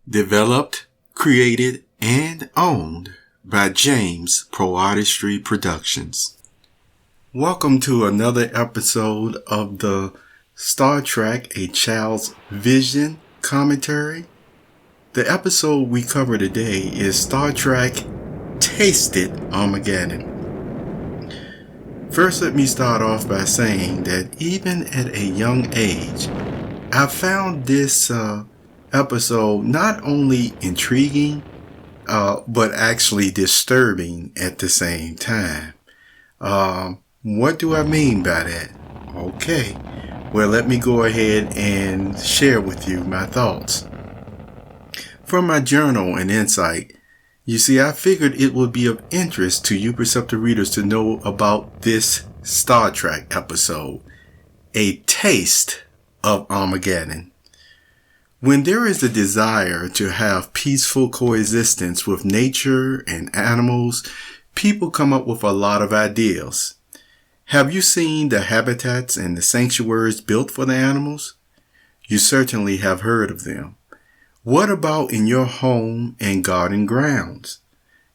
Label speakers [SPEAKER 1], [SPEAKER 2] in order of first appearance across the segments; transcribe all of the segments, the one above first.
[SPEAKER 1] Developed, created, and owned by James PoeArtistry Productions. Welcome to another episode of the Star Trek: A Child's Vision commentary. The episode we cover today is Star Trek Tasted Armageddon. First, let me start off by saying that even at a young age, I found this episode not only intriguing, but actually disturbing at the same time. What do I mean by that? Okay, well, let me go ahead and share with you my thoughts. From my journal and insight, you see, I figured it would be of interest to you Perceptive Readers to know about this Star Trek episode, A Taste of Armageddon. When there is a desire to have peaceful coexistence with nature and animals, people come up with a lot of ideas. Have you seen the habitats and the sanctuaries built for the animals? You certainly have heard of them. What about in your home and garden grounds?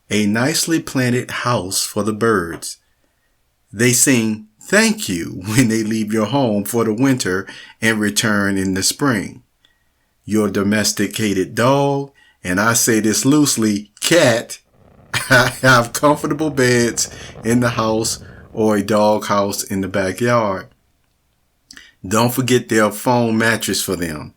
[SPEAKER 1] A nicely planted house for the birds. They sing thank you when they leave your home for the winter and return in the spring. Your domesticated dog, and I say this loosely, cat, have comfortable beds in the house or a dog house in the backyard. Don't forget their foam mattress for them.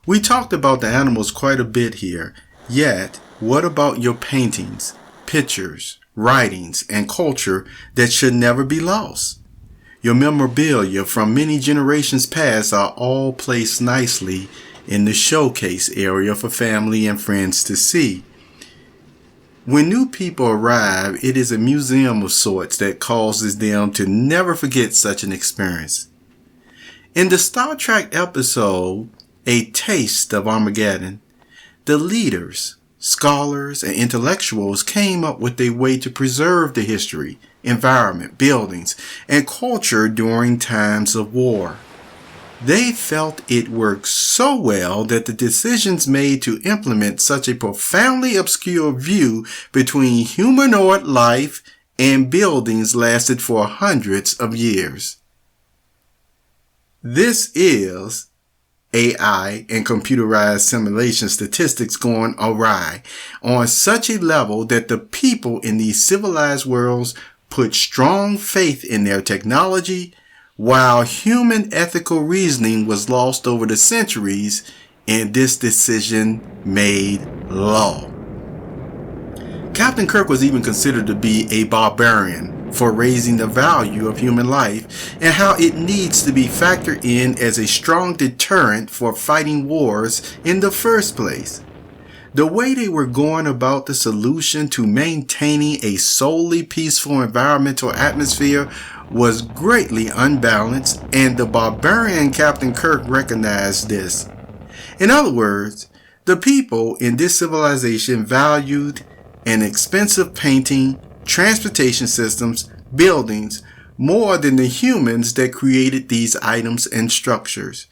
[SPEAKER 1] We talked about the animals quite a bit here, yet what about your paintings, pictures, writings, and culture that should never be lost? Your memorabilia from many generations past are all placed nicely in the showcase area for family and friends to see. When new people arrive, it is a museum of sorts that causes them to never forget such an experience. In the Star Trek episode, A Taste of Armageddon, the leaders, scholars, and intellectuals came up with a way to preserve the history, environment, buildings, and culture during times of war. They felt it worked so well that the decisions made to implement such a profoundly obscure view between humanoid life and buildings lasted for hundreds of years. This is AI and computerized simulation statistics going awry on such a level that the people in these civilized worlds put strong faith in their technology, while human ethical reasoning was lost over the centuries, and this decision made law. Captain Kirk was even considered to be a barbarian for raising the value of human life and how it needs to be factored in as a strong deterrent for fighting wars in the first place. The way they were going about the solution to maintaining a solely peaceful environmental atmosphere was greatly unbalanced, and the barbarian Captain Kirk recognized this. In other words, the people in this civilization valued an expensive painting, transportation systems, buildings, more than the humans that created these items and structures.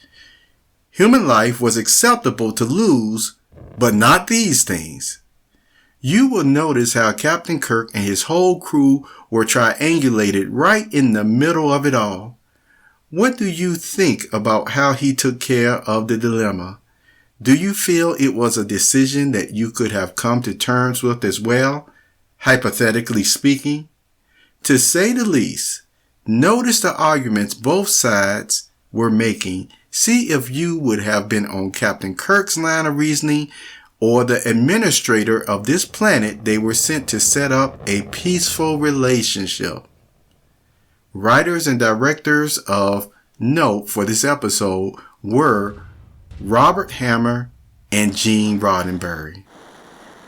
[SPEAKER 1] Human life was acceptable to lose, but not these things. You will notice how Captain Kirk and his whole crew were triangulated right in the middle of it all. What do you think about how he took care of the dilemma? Do you feel it was a decision that you could have come to terms with as well, hypothetically speaking? To say the least, notice the arguments both sides were making. See if you would have been on Captain Kirk's line of reasoning or the administrator of this planet they were sent to set up a peaceful relationship. Writers and directors of note for this episode were Robert Hammer and Gene Roddenberry.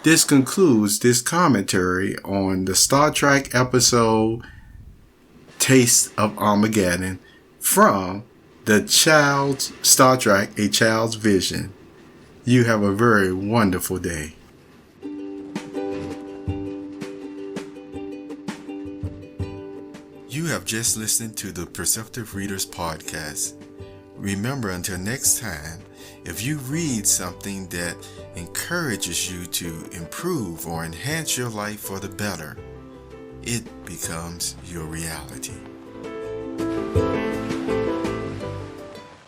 [SPEAKER 1] This concludes this commentary on the Star Trek episode Taste of Armageddon from the Star Trek: A Child's Vision. You have a very wonderful day. You have just listened to the Perceptive Readers podcast. remember, until next time, if you read something that encourages you to improve or enhance your life for the better, it becomes your reality.